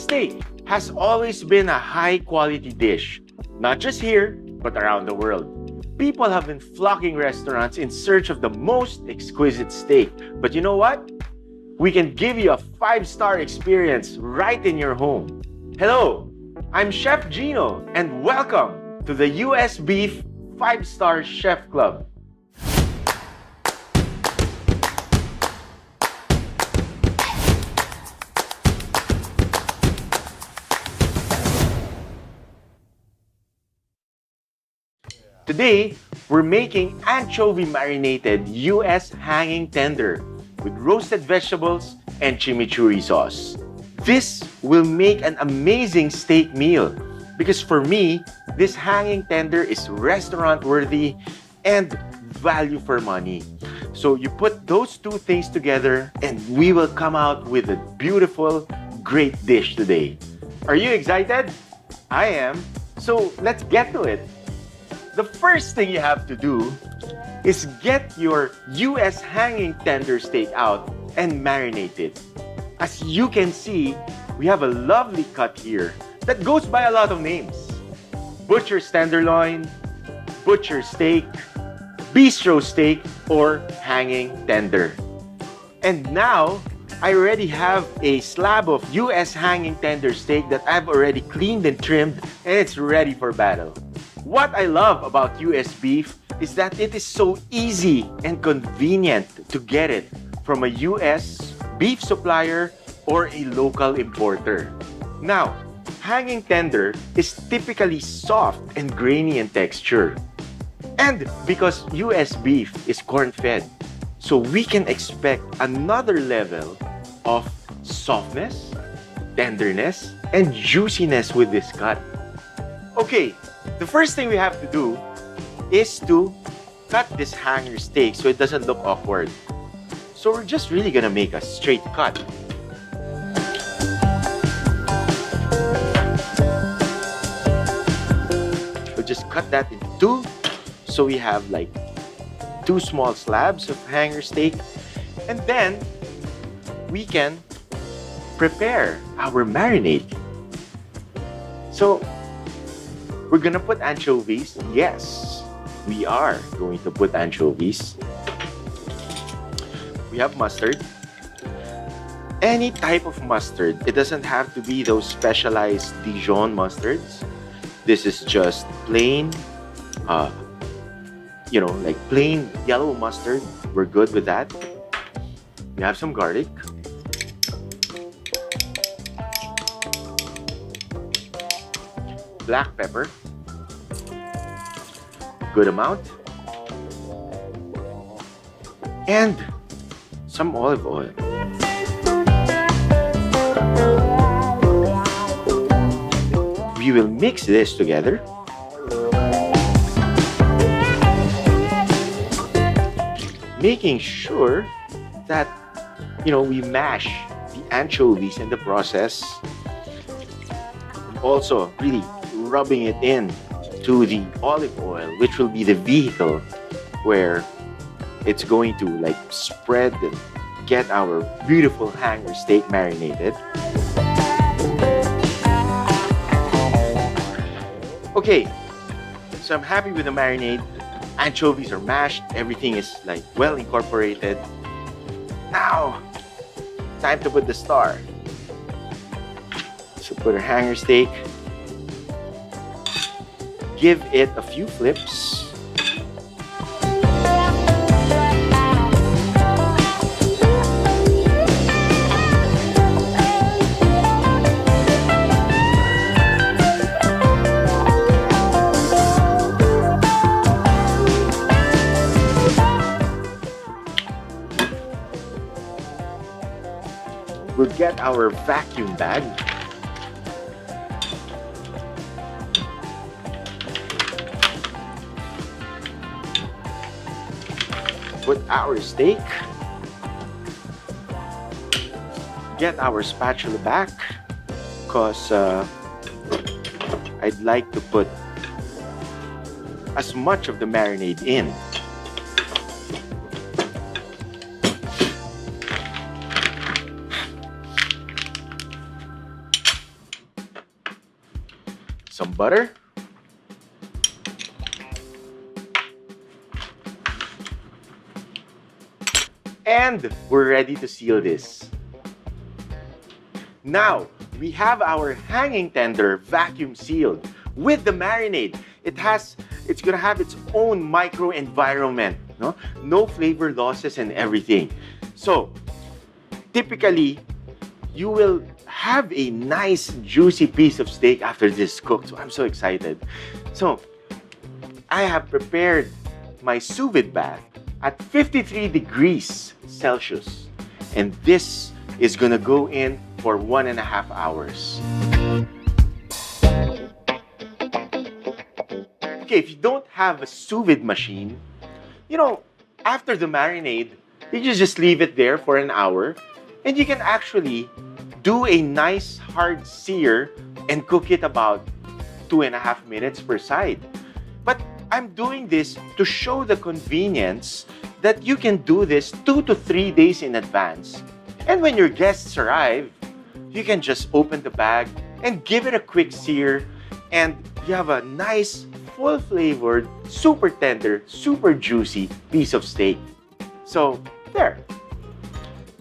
Steak has always been a high-quality dish, not just here, but around the world. People have been flocking restaurants in search of the most exquisite steak. But you know what? We can give you a 5-star experience right in your home. Hello, I'm Chef Gino, and welcome to the U.S. Beef 5-Star Chef Club. Today, we're making Anchovy Marinated U.S. hanging tender with roasted vegetables and chimichurri sauce. This will make an amazing steak meal because for me, this hanging tender is restaurant-worthy and value for money. So you put those two things together and we will come out with a beautiful, great dish today. Are you excited? I am. So let's get to it. The first thing you have to do is get your U.S. hanging tender steak out and marinate it. As you can see, we have a lovely cut here that goes by a lot of names. Butcher's tenderloin, butcher steak, bistro steak, or hanging tender. And now, I already have a slab of U.S. hanging tender steak that I've already cleaned and trimmed, and it's ready for battle. What I love about U.S. beef is that it is so easy and convenient to get it from a U.S. beef supplier or a local importer. Now, hanging tender is typically soft and grainy in texture. And because U.S. beef is corn-fed, so we can expect another level of softness, tenderness, and juiciness with this cut. Okay, the first thing we have to do is to cut this hanger steak so it doesn't look awkward. So we're just really gonna make a straight cut. We'll just cut that in two. So we have like 2 small slabs of hanger steak. And then we can prepare our marinade. So we're gonna put anchovies. Yes, we are going to put anchovies. We have mustard. Any type of mustard. It doesn't have to be those specialized Dijon mustards. This is just plain, like plain yellow mustard. We're good with that. We have some garlic. Black pepper, good amount, and some olive oil. We will mix this together. Making sure that, we mash the anchovies in the process. Also, really rubbing it in to the olive oil, which will be the vehicle where it's going to spread and get our beautiful hanger steak marinated. Okay, so I'm happy with the marinade. Anchovies are mashed, everything is well incorporated. Now, time to put the star. So put our hanger steak. Give it a few flips. We'll get our vacuum bag. Put our steak. Get our spatula back because I'd like to put as much of the marinade in. some butter. And we're ready to seal this. Now, we have our hanging tender vacuum sealed with the marinade. It's gonna have its own microenvironment, no? No flavor losses and everything. So, typically, you will have a nice juicy piece of steak after this cooked. So I'm so excited. So, I have prepared my sous vide bath at 53 degrees Celsius. And this is gonna go in for 1.5 hours. Okay, if you don't have a sous vide machine, after the marinade, you just leave it there for an hour and you can actually do a nice hard sear and cook it about 2.5 minutes per side. But I'm doing this to show the convenience that you can do this 2 to 3 days in advance. And when your guests arrive, you can just open the bag and give it a quick sear and you have a nice, full-flavored, super tender, super juicy piece of steak. So, there.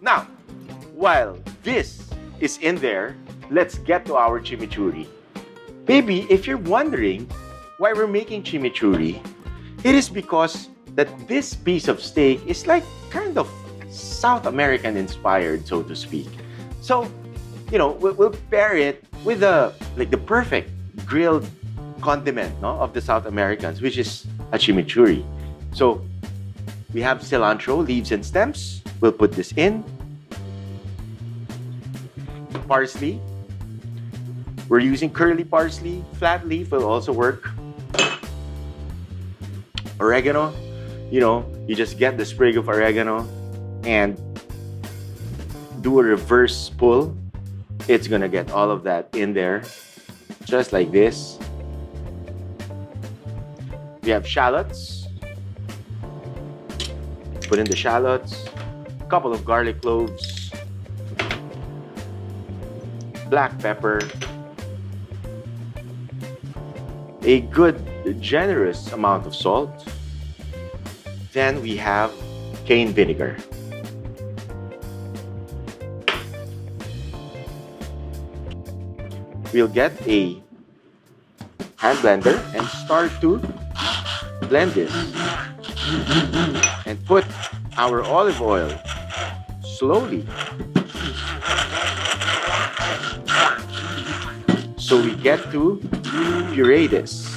Now, while this is in there, let's get to our chimichurri. Baby, if you're wondering why we're making chimichurri, it is because that this piece of steak is like kind of South American inspired, so to speak. So, we'll pair it with the perfect grilled condiment, no, of the South Americans, which is a chimichurri. So, we have cilantro, leaves and stems. We'll put this in. Parsley. We're using curly parsley. Flat leaf will also work. Oregano. You just get the sprig of oregano and do a reverse pull. It's gonna get all of that in there, just like this. We have shallots. Put in the shallots. A couple of garlic cloves. Black pepper. A good, generous amount of salt. Then we have cane vinegar. We'll get a hand blender and start to blend this. And put our olive oil slowly. So we get to puree this.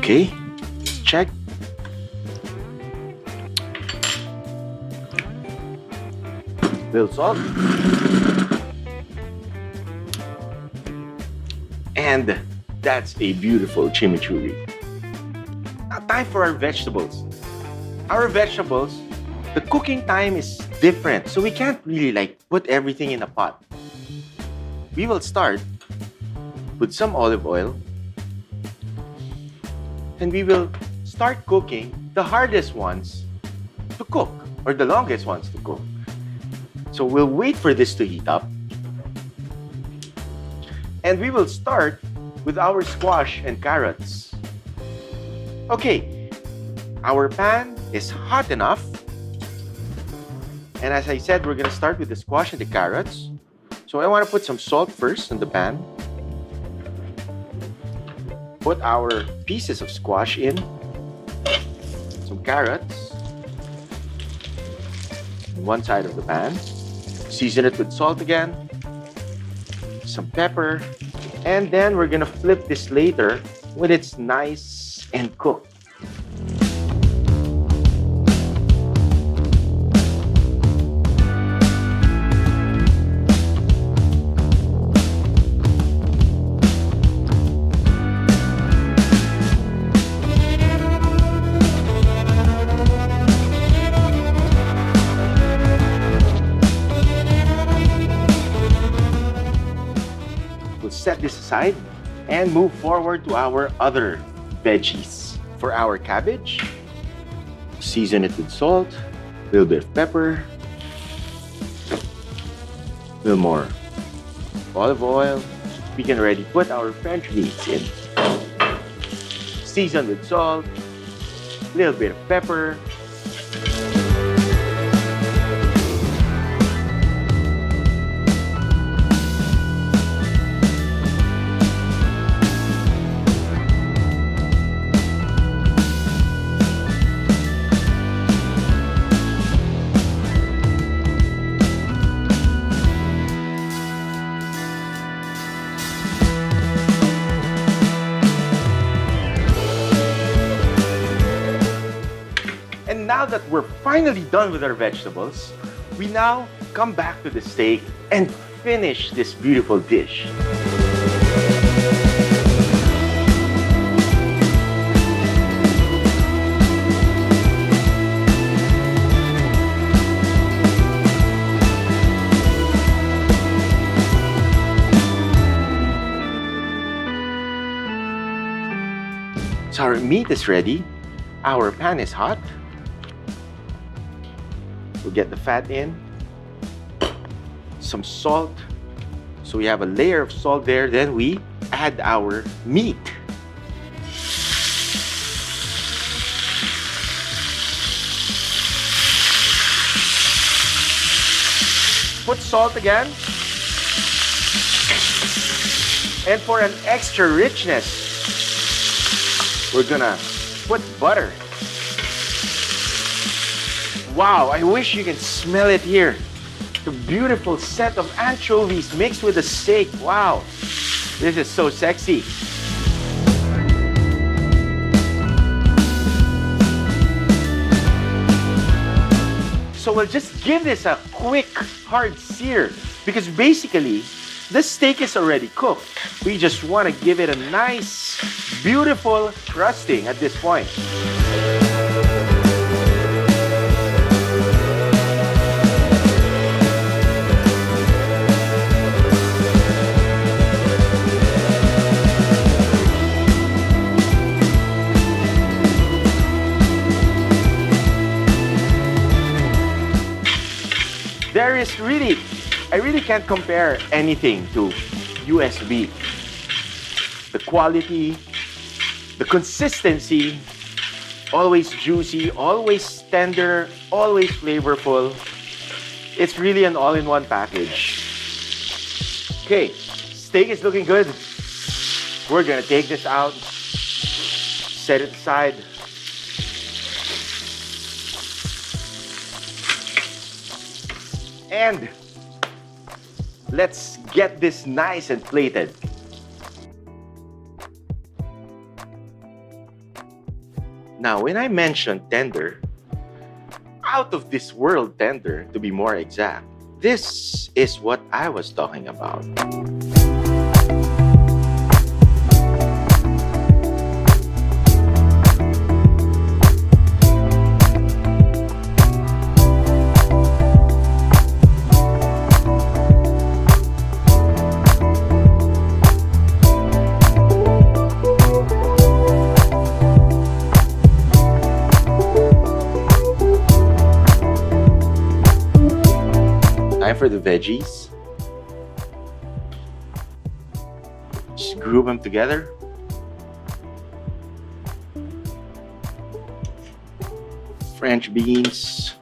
Okay, check. Little salt. And that's a beautiful chimichurri. Now time for our vegetables. Our vegetables, the cooking time is different, so we can't really put everything in a pot. We will start with some olive oil. And we will start cooking the hardest ones to cook, or the longest ones to cook. So we'll wait for this to heat up. And we will start with our squash and carrots. Okay, our pan is hot enough. And as I said, we're gonna start with the squash and the carrots. So I wanna put some salt first in the pan. Put our pieces of squash in, some carrots, on one side of the pan. Season it with salt again, some pepper, and then we're gonna flip this later when it's nice and cooked. aside and move forward to our other veggies. For our cabbage, season it with salt, a little bit of pepper, a little more olive oil. We can already put our French beans in. Season with salt, a little bit of pepper. And now that we're finally done with our vegetables, we now come back to the steak and finish this beautiful dish. So our meat is ready. Our pan is hot. We'll get the fat in. Some salt. So we have a layer of salt there. Then we add our meat. Put salt again. And for an extra richness, we're gonna put butter. Wow, I wish you can smell it here. The beautiful set of anchovies mixed with the steak. Wow, this is so sexy. So we'll just give this a quick hard sear because basically the steak is already cooked. We just want to give it a nice, beautiful crusting at this point. There is really, I really can't compare anything to U.S. beef. The quality, the consistency, always juicy, always tender, always flavorful. It's really an all-in-one package. Okay, steak is looking good. We're gonna take this out, set it aside. And let's get this nice and plated. Now, when I mentioned tender, out of this world tender, to be more exact, this is what I was talking about. Time for the veggies. Just group them together. French beans.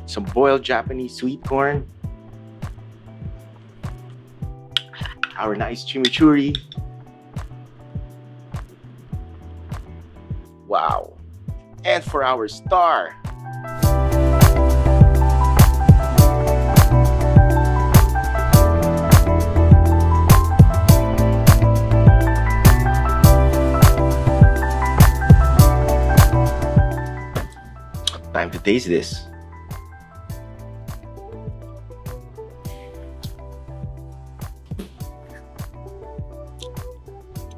Some boiled Japanese sweet corn. Our nice chimichurri. Wow. And for our star, time to taste this.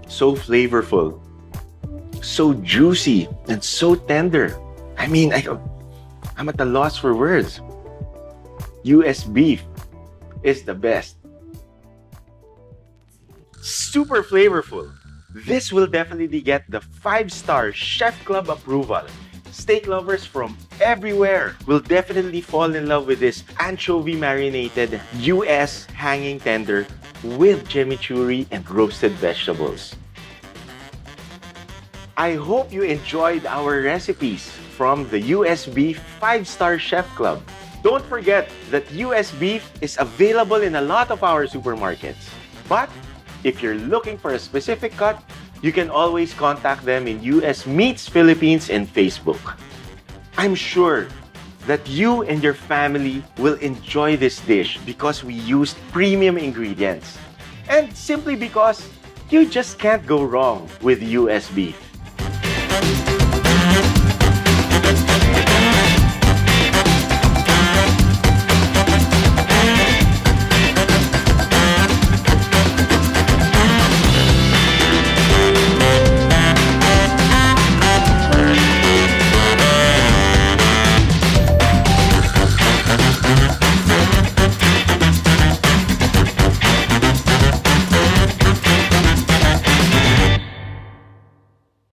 So flavorful, so juicy, and so tender. I mean, I'm at a loss for words. U.S. beef is the best. super flavorful. This will definitely get the 5-star Chef Club approval. Steak lovers from everywhere will definitely fall in love with this anchovy marinated U.S. hanging tender with chimichurri and roasted vegetables. I hope you enjoyed our recipes from the U.S. Beef 5-Star Chef Club. Don't forget that U.S. Beef is available in a lot of our supermarkets. But if you're looking for a specific cut, you can always contact them in U.S. Meats Philippines in Facebook. I'm sure that you and your family will enjoy this dish because we used premium ingredients. And simply because you just can't go wrong with U.S. Beef.